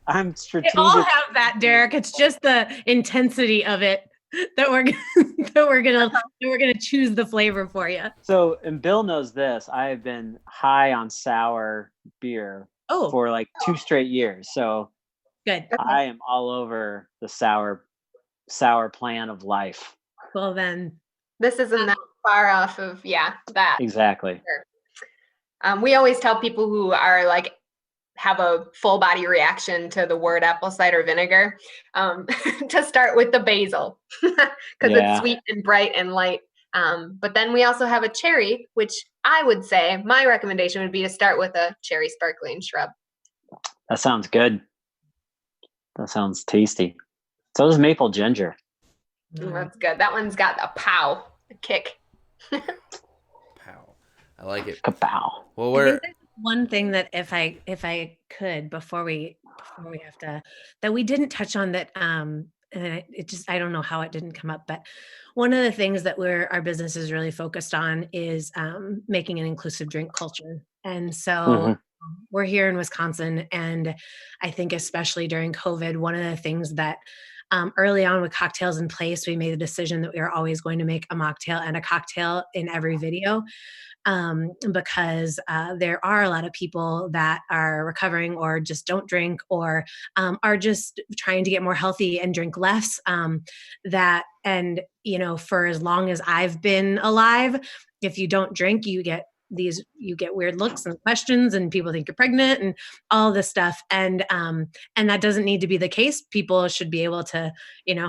I'm strategic. They all have that, Derek. It's just the intensity of it that we're gonna choose the flavor for you. So, and Bill knows this. I have been high on sour beer for like 2 straight years. So good. I am all over the sour plan of life. Well, then this isn't that far off of that. Exactly. We always tell people who are like have a full body reaction to the word apple cider vinegar to start with the basil because it's sweet and bright and light. But then we also have a cherry, which I would say my recommendation would be to start with a cherry sparkling shrub. That sounds good. That sounds tasty. So does maple ginger. That's good. That one's got a kick. Pow. I like it. Kapow. Well, there's one thing that if I could before we have to, that we didn't touch on that and I don't know how it didn't come up, but one of the things that our business is really focused on is making an inclusive drink culture. And so we're here in Wisconsin, and I think especially during COVID, one of the things that early on with Cocktails in Place, we made the decision that we are always going to make a mocktail and a cocktail in every video. Because there are a lot of people that are recovering or just don't drink or are just trying to get more healthy and drink less. For as long as I've been alive, if you don't drink, you get weird looks and questions, and people think you're pregnant and all this stuff. And that doesn't need to be the case. People should be able to,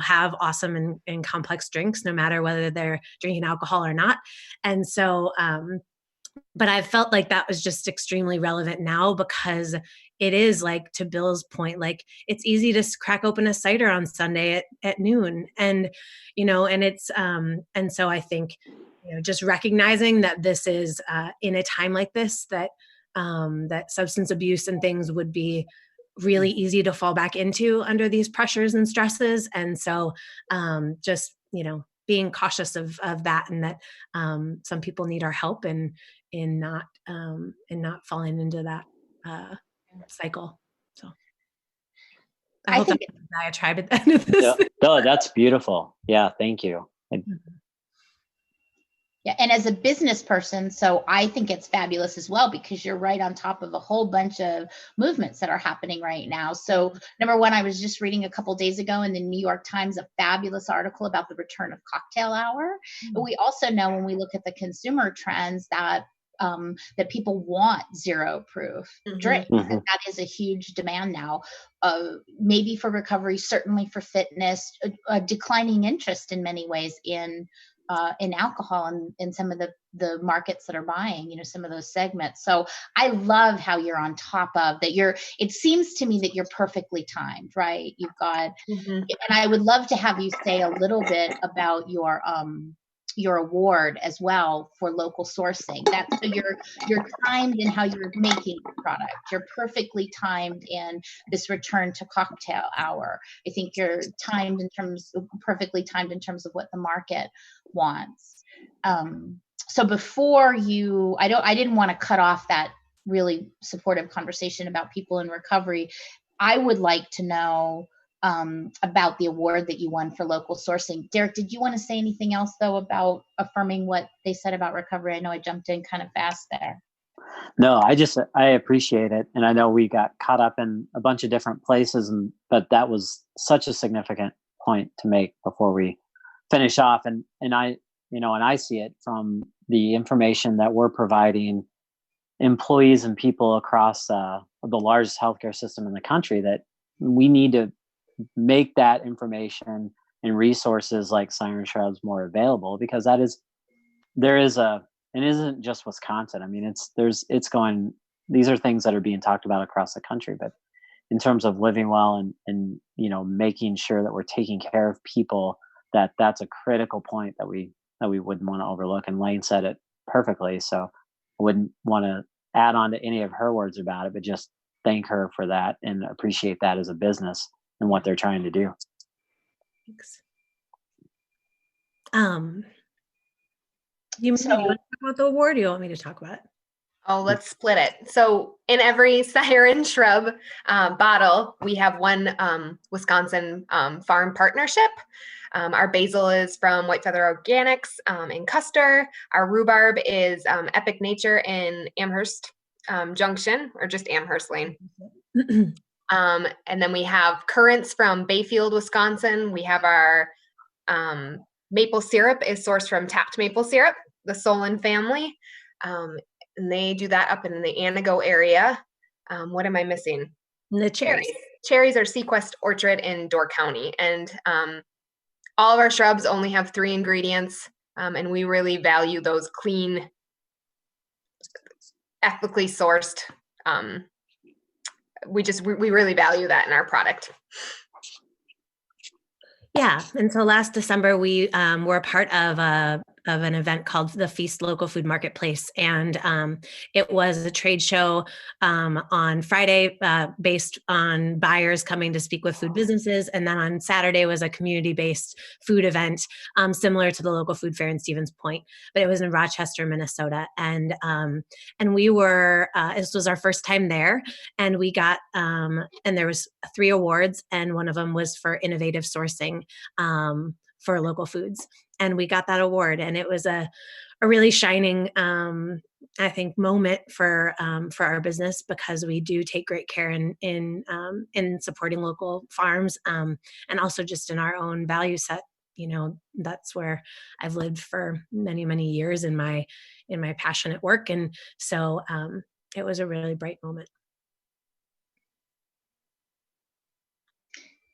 have awesome and complex drinks, no matter whether they're drinking alcohol or not. And so, but I felt like that was just extremely relevant now, because it is, like, to Bill's point, like, it's easy to crack open a cider on Sunday at noon. And, and it's, and so I think, just recognizing that this is in a time like this, that substance abuse and things would be really easy to fall back into under these pressures and stresses. And so just, being cautious of that, and that some people need our help in not falling into that cycle. So I I hope think- that's a diatribe at the end of this. Yeah. No, that's beautiful. Yeah, thank you. Yeah, and as a business person, so I think it's fabulous as well, because you're right on top of a whole bunch of movements that are happening right now. So number one, I was just reading a couple days ago in the New York Times a fabulous article about the return of cocktail hour. But we also know, when we look at the consumer trends, that that people want zero proof drinks. Mhm. And that is a huge demand now, maybe for recovery, certainly for fitness, a declining interest in many ways in alcohol and in some of the markets that are buying, some of those segments. So I love how you're on top of that. It seems to me that you're perfectly timed, right? You've got, and I would love to have you say a little bit about your award as well for local sourcing. That's so you're timed in how you're making the product. You're perfectly timed in this return to cocktail hour. I think you're perfectly timed in terms of what the market wants. So before I didn't want to cut off that really supportive conversation about people in recovery. I would like to know about the award that you won for local sourcing. Derek, did you want to say anything else though about affirming what they said about recovery? I know I jumped in kind of fast there. No, I appreciate it. And I know we got caught up in a bunch of different places, but that was such a significant point to make before we finish off. And I see it from the information that we're providing employees and people across the largest healthcare system in the country, that we need to make that information and resources like Siren Shrubs more available, because it isn't just Wisconsin. I mean, these are things that are being talked about across the country, but in terms of living well and making sure that we're taking care of people, that's a critical point that we wouldn't want to overlook. And Layne said it perfectly. So I wouldn't want to add on to any of her words about it, but just thank her for that and appreciate that as a business and what they're trying to do. Thanks. You want to talk about the award, or you want me to talk about it? Oh, let's split it. So in every Siren Shrub bottle, we have one Wisconsin farm partnership. Our basil is from White Feather Organics in Custer. Our rhubarb is Epic Nature in Amherst Junction, or just Amherst Lane. And then we have currants from Bayfield, Wisconsin. We have our maple syrup is sourced from Tapped Maple Syrup, the Solon family. And they do that up in the Anago area. What am I missing? The cherries. Cherries are Sequest Orchard in Door County. And all of our shrubs only have 3 ingredients. And we really value those clean, ethically sourced. We really value that in our product. Yeah. And so last December, we were a part of an event called the Feast Local Food Marketplace. And it was a trade show on Friday based on buyers coming to speak with food businesses. And then on Saturday was a community-based food event similar to the local food fair in Stevens Point, but it was in Rochester, Minnesota. And we were, this was our first time there, and we got, and there was 3 awards, and one of them was for innovative sourcing for local foods. And we got that award, and it was a really shining, I think, moment for our business, because we do take great care in supporting local farms, and also just in our own value set. That's where I've lived for many, many years in my passionate work, and so it was a really bright moment.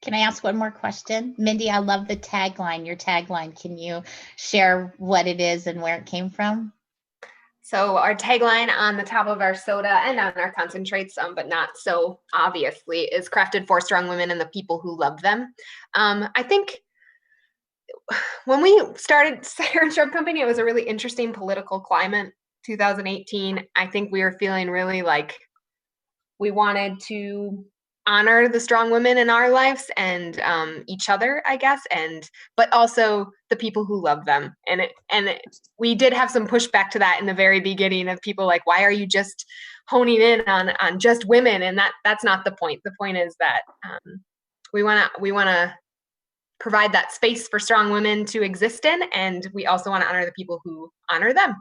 Can I ask one more question? Mindy, I love the tagline, your tagline. Can you share what it is and where it came from? So our tagline on the top of our soda and on our concentrates, but not so obviously, is crafted for strong women and the people who love them. I think when we started Siren Shrub Company, it was a really interesting political climate. 2018, I think we were feeling really like we wanted to honor the strong women in our lives and each other, I guess, but also the people who love them. We did have some pushback to that in the very beginning of people like, why are you just honing in on just women? And that's not the point. The point is that we want to provide that space for strong women to exist in, and we also want to honor the people who honor them.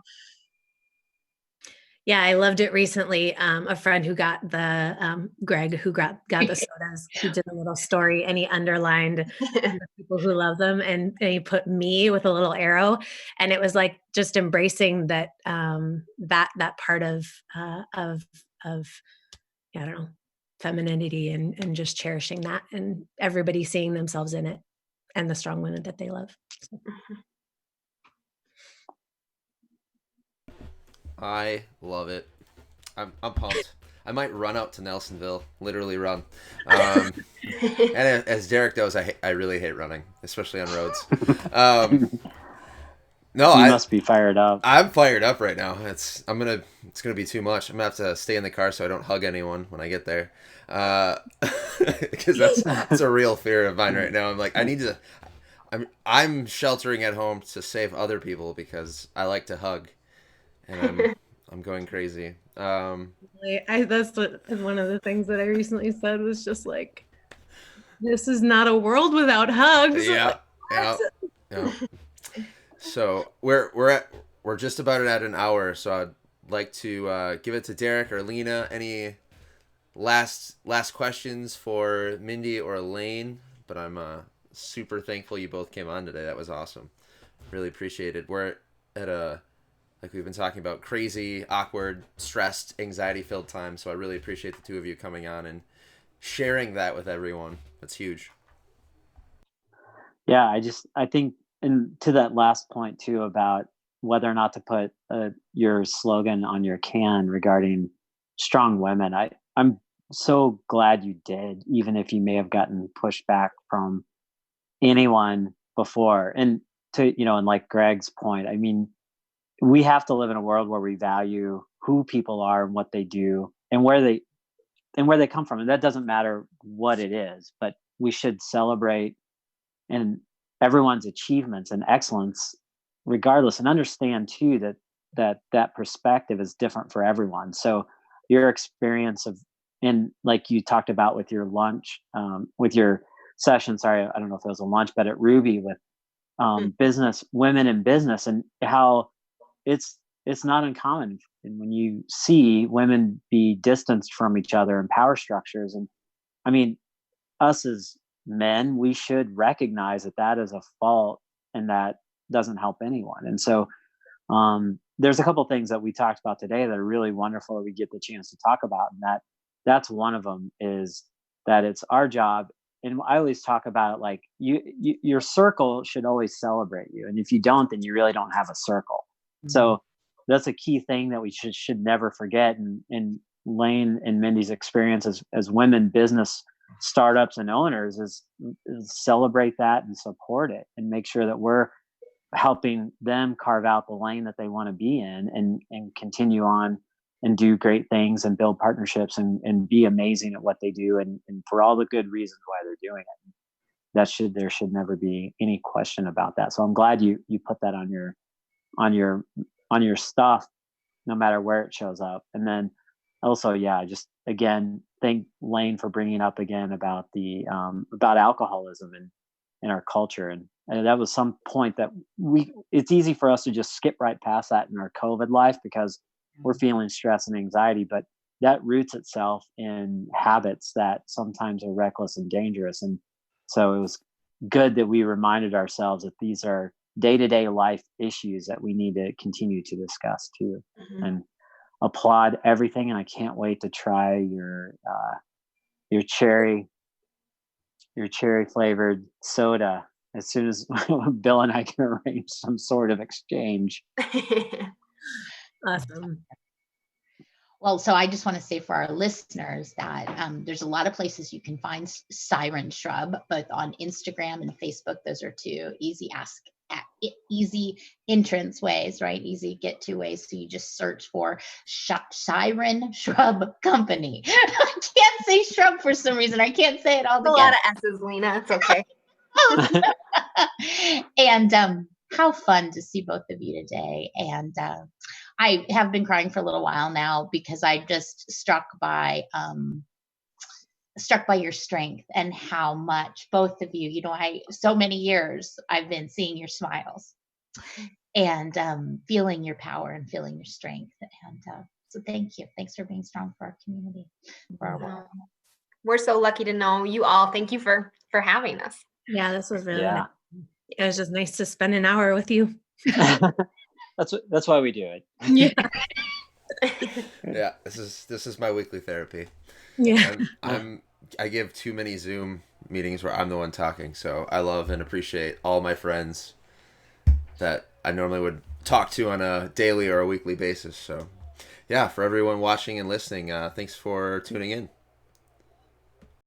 Yeah, I loved it recently. A friend who got the Greg, who got the sodas, he did a little story and he underlined the people who love them, and he put me with a little arrow, and it was like just embracing that that part of I don't know, femininity and just cherishing that, and everybody seeing themselves in it, and the strong women that they love. So. I love it. I'm pumped. I might run out to Nelsonville, literally run. And as Derek knows, I really hate running, especially on roads. No, you must be fired up. I'm fired up right now. It's gonna be too much. I'm gonna have to stay in the car so I don't hug anyone when I get there, because that's a real fear of mine right now. I'm like, I'm sheltering at home to save other people because I like to hug. And I'm going crazy. That's one of the things that I recently said was just like, this is not a world without hugs. Yeah, like, yeah. So we're just about at an hour. So I'd like to give it to Derek or Lyna. Any last questions for Mindy or Layne? But I'm super thankful you both came on today. That was awesome. Really appreciate it. We're at like we've been talking about, crazy, awkward, stressed, anxiety-filled time. So I really appreciate the two of you coming on and sharing that with everyone. That's huge. Yeah, I think, and to that last point too, about whether or not to put your slogan on your can regarding strong women, I'm so glad you did, even if you may have gotten pushback from anyone before. And and like Greg's point, I mean, we have to live in a world where we value who people are and what they do and where they come from. And that doesn't matter what it is, but we should celebrate and everyone's achievements and excellence regardless, and understand too that perspective is different for everyone. So your experience and like you talked about with your lunch, with your session, sorry, I don't know if it was a lunch, but at Ruby with women in business, and how it's not uncommon. And when you see women be distanced from each other in power structures, and I mean, us as men, we should recognize that is a fault and that doesn't help anyone. And so there's a couple of things that we talked about today that are really wonderful that we get the chance to talk about. And that's one of them, is that it's our job. And I always talk about it like your circle should always celebrate you. And if you don't, then you really don't have a circle. Mm-hmm. So that's a key thing that we should never forget. And Layne and Mindy's experience as women business startups and owners is celebrate that and support it, and make sure that we're helping them carve out the lane that they want to be in, and continue on and do great things and build partnerships and be amazing at what they do, and for all the good reasons why they're doing it. There should never be any question about that. So I'm glad you put that on your stuff, no matter where it shows up. And then also, just again, thank Layne for bringing up again about about alcoholism in our culture. And that was some point that it's easy for us to just skip right past that in our COVID life because we're feeling stress and anxiety, but that roots itself in habits that sometimes are reckless and dangerous. And so it was good that we reminded ourselves that these are day-to-day life issues that we need to continue to discuss too. Mm-hmm. And applaud everything. And I can't wait to try your cherry flavored soda as soon as Bill and I can arrange some sort of exchange. Awesome. Well, so I just want to say for our listeners that there's a lot of places you can find Siren Shrub, but on Instagram and Facebook, those are two easy easy entrance ways, right? Easy get to ways. So you just search for Siren Shrub Company. I can't say shrub for some reason. I can't say it all A lot of S's, Lyna. It's okay. And how fun to see both of you today. And I have been crying for a little while now because I'm just struck by your strength and how much both of you, so many years I've been seeing your smiles and feeling your power and feeling your strength. And so thank you. Thanks for being strong for our community, for our world. We're so lucky to know you all. Thank you for having us. Yeah, this was really nice. It was just nice to spend an hour with you. That's why we do it. Yeah. Yeah, this is my weekly therapy. Yeah. I give too many Zoom meetings where I'm the one talking, so I love and appreciate all my friends that I normally would talk to on a daily or a weekly basis. So yeah, for everyone watching and listening, thanks for tuning in.